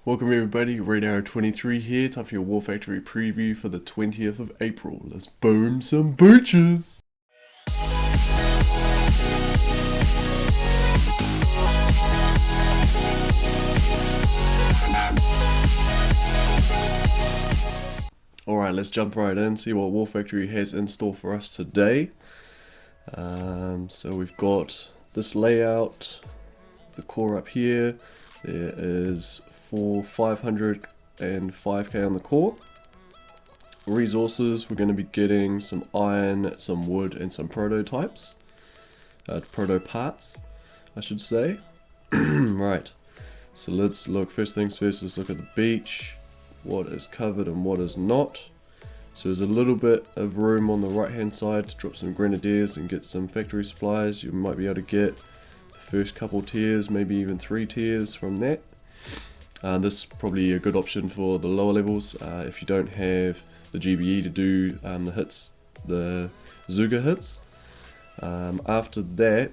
Welcome everybody, Red Arrow 23 here, time for your War Factory preview for the 20th of April. Let's boom some booches! Alright, let's jump right in, see what War Factory has in store for us today. So we've got this layout, the core up here. There is 505k on the core. Resources, we're going to be getting some iron, some wood and some prototypes. Proto parts, I should say. Right, so let's look, first things first, let's look at the beach. What is covered and what is not. So there's a little bit of room on the right hand side to drop some grenadiers and get some factory supplies. You might be able to get the first couple tiers, maybe even 3 tiers from that. This is probably a good option for the lower levels if you don't have the GBE to do the hits, the Zuga hits. After that,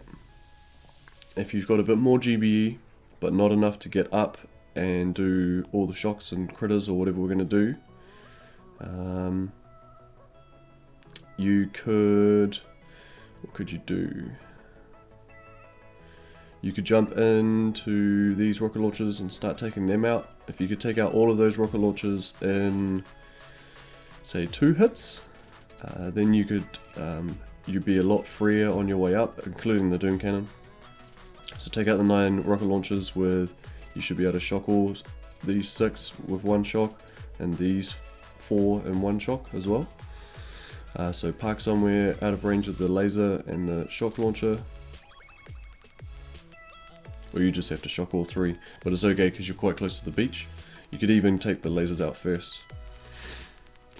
if you've got a bit more GBE but not enough to get up and do all the shocks and critters or whatever we're going to do, you could, what could you do? You could jump into these rocket launchers and start taking them out. If you could take out all of those rocket launchers in, say, 2 hits, then you could, you'd be a lot freer on your way up, including the Doom Cannon. So take out the 9 rocket launchers with, you should be able to shock all these 6 with 1 shock, and these 4 in 1 shock as well. So park somewhere out of range of the laser and the shock launcher. Or you just have to shock all 3, but it's okay because you're quite close to the beach. You could even take the lasers out first.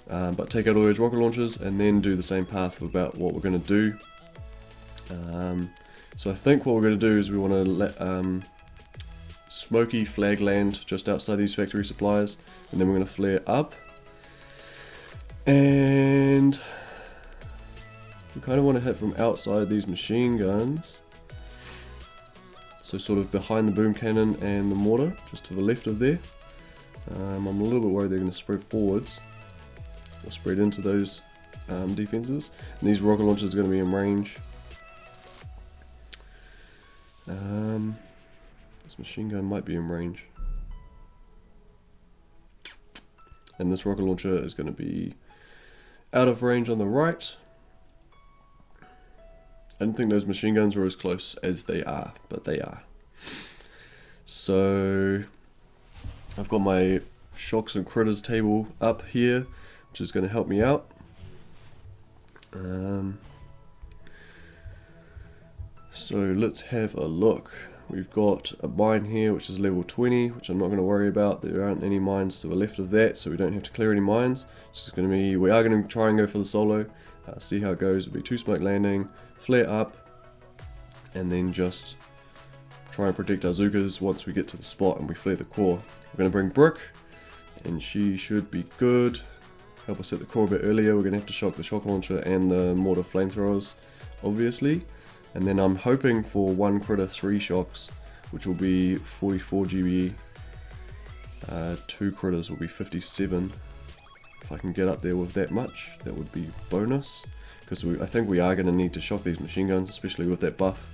But take out all those rocket launchers and then do the same path about what we're going to do. So I think what we're going to do is we want to let Smoky flag land just outside these factory supplies, and then we're going to flare up. And we kind of want to hit from outside these machine guns. So sort of behind the boom cannon and the mortar, just to the left of there. I'm a little bit worried they're going to spread forwards, or spread into those defenses. And these rocket launchers are going to be in range. This machine gun might be in range. And this rocket launcher is going to be out of range on the right. I don't think those machine guns are as close as they are, but they are. So I've got my shocks and critters table up here, which is going to help me out. So let's have a look. We've got a mine here which is level 20, which I'm not going to worry about. There aren't any mines to the left of that, so we don't have to clear any mines. It's just going to be, we are going to try and go for the solo, see how it goes. It'll be 2 smoke landing, flare up, and then just try and protect our Zugas once we get to the spot and we flare the core. We're going to bring Brick, and she should be good. Help us set the core a bit earlier. We're going to have to shock the shock launcher and the mortar flamethrowers, obviously. And then I'm hoping for 1 critter 3 shocks, which will be 44 GBE. 2 critters will be 57. If I can get up there with that much, that would be bonus. Because I think we are going to need to shock these machine guns, especially with that buff.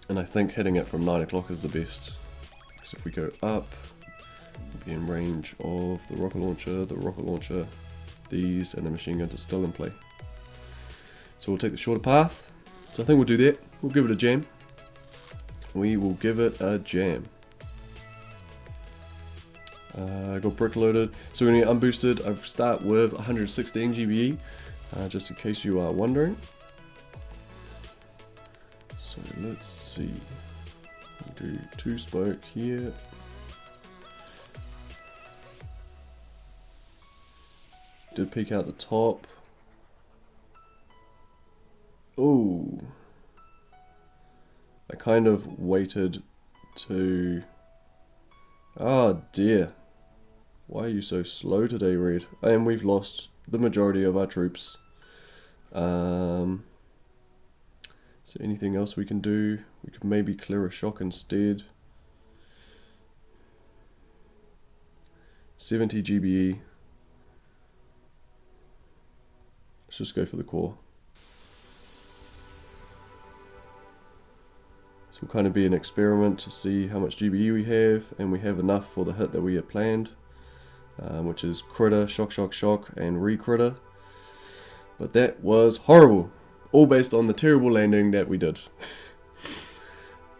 And I think hitting it from 9 o'clock is the best. Because if we go up, we'll be in range of the rocket launcher, these, and the machine guns are still in play. So we'll take the shorter path. So I think we'll do that. We'll give it a jam. We will give it a jam. I got brick loaded. So we're going to get unboosted. I start with 116 GBE, just in case you are wondering. So let's see. We'll do 2 smoke here. Did peek out the top. Oh, I kind of waited to, oh dear, why are you so slow today, Red? And we've lost the majority of our troops. Is there anything else we can do? We could maybe clear a shock instead. 70 GBE. Let's just go for the core. This will kind of be an experiment to see how much GBE we have, and we have enough for the hit that we had planned, which is critter, shock, shock, shock, and re-critter. But that was horrible, all based on the terrible landing that we did.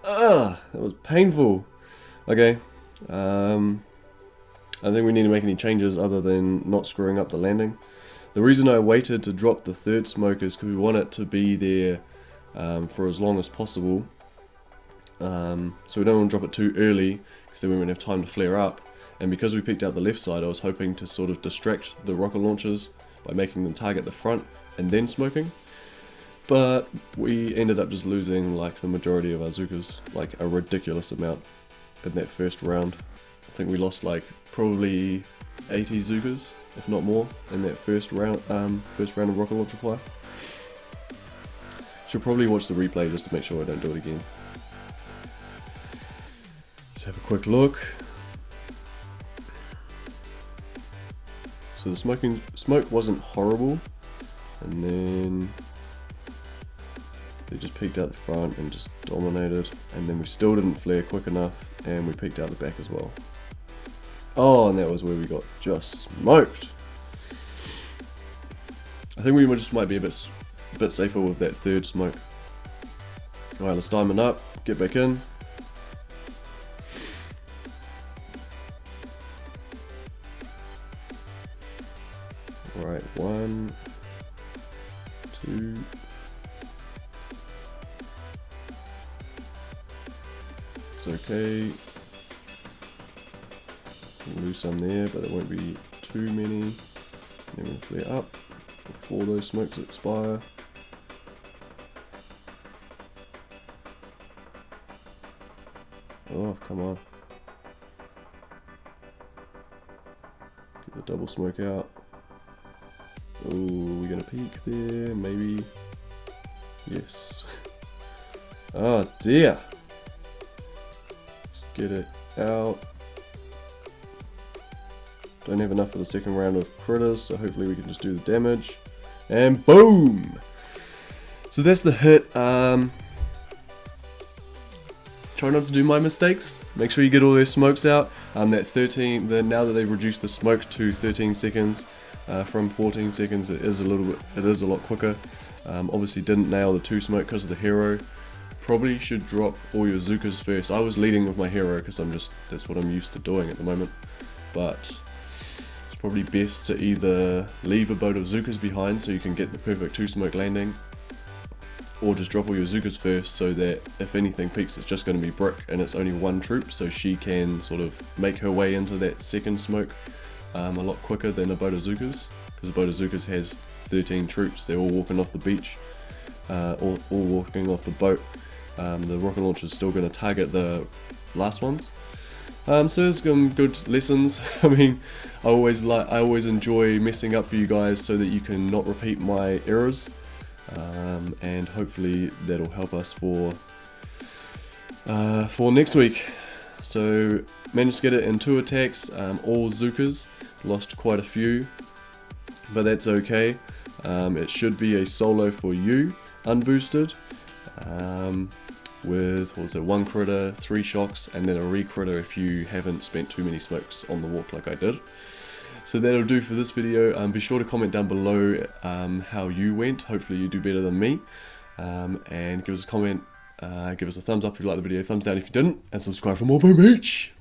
That was painful. Okay, I think we need to make any changes other than not screwing up the landing. The reason I waited to drop the third smoke is because we want it to be there for as long as possible. So we don't want to drop it too early, because then we won't have time to flare up. And because we picked out the left side, I was hoping to sort of distract the rocket launchers by making them target the front and then smoking. But we ended up just losing like the majority of our Zookas, like a ridiculous amount in that first round. I think we lost like probably 80 Zookas, if not more, in that first round of rocket launcher fire. Should probably watch the replay just to make sure I don't do it again. Let's have a quick look. So the smoke wasn't horrible, and then they just peeked out the front and just dominated, and then we still didn't flare quick enough, and we peeked out the back as well. Oh, and that was where we got just smoked. I think we just might be a bit safer with that third smoke. Alright, let's diamond up, get back in. Alright, 1, 2. It's okay. We'll lose some there, but it won't be too many. Then we'll flare up before those smokes expire. Oh, come on. Get the double smoke out. Oh, we're gonna peek there, maybe. Yes. Oh dear. Let's get it out. Don't have enough for the second round of critters, so hopefully we can just do the damage. And boom! So that's the hit. Try not to do my mistakes. Make sure you get all those smokes out. Now that they've reduced the smoke to 13 seconds from 14 seconds, it is a lot quicker. Obviously didn't nail the 2 smoke because of the hero. Probably should drop all your Zookas first. I was leading with my hero because that's what I'm used to doing at the moment. But it's probably best to either leave a boat of Zookas behind so you can get the perfect 2 smoke landing, or just drop all your Zookas first so that if anything peaks, it's just going to be Brick and it's only 1 troop, so she can sort of make her way into that second smoke a lot quicker than a boat of Zookas, because a boat of Zookas has 13 troops. They're all walking off the beach, all walking off the boat. The rocket launcher is still going to target the last ones. So there's some good lessons. I mean, I always enjoy messing up for you guys so that you can not repeat my errors. And hopefully that'll help us for next week. So managed to get it in 2 attacks, all Zookas, lost quite a few, but that's okay. It should be a solo for you, Unboosted, with, what was it, 1 critter, 3 shocks, and then a re-critter if you haven't spent too many smokes on the walk like I did. So that'll do for this video. Be sure to comment down below how you went. Hopefully you do better than me. And give us a comment, give us a thumbs up if you liked the video, thumbs down if you didn't, and subscribe for more Boom Beach.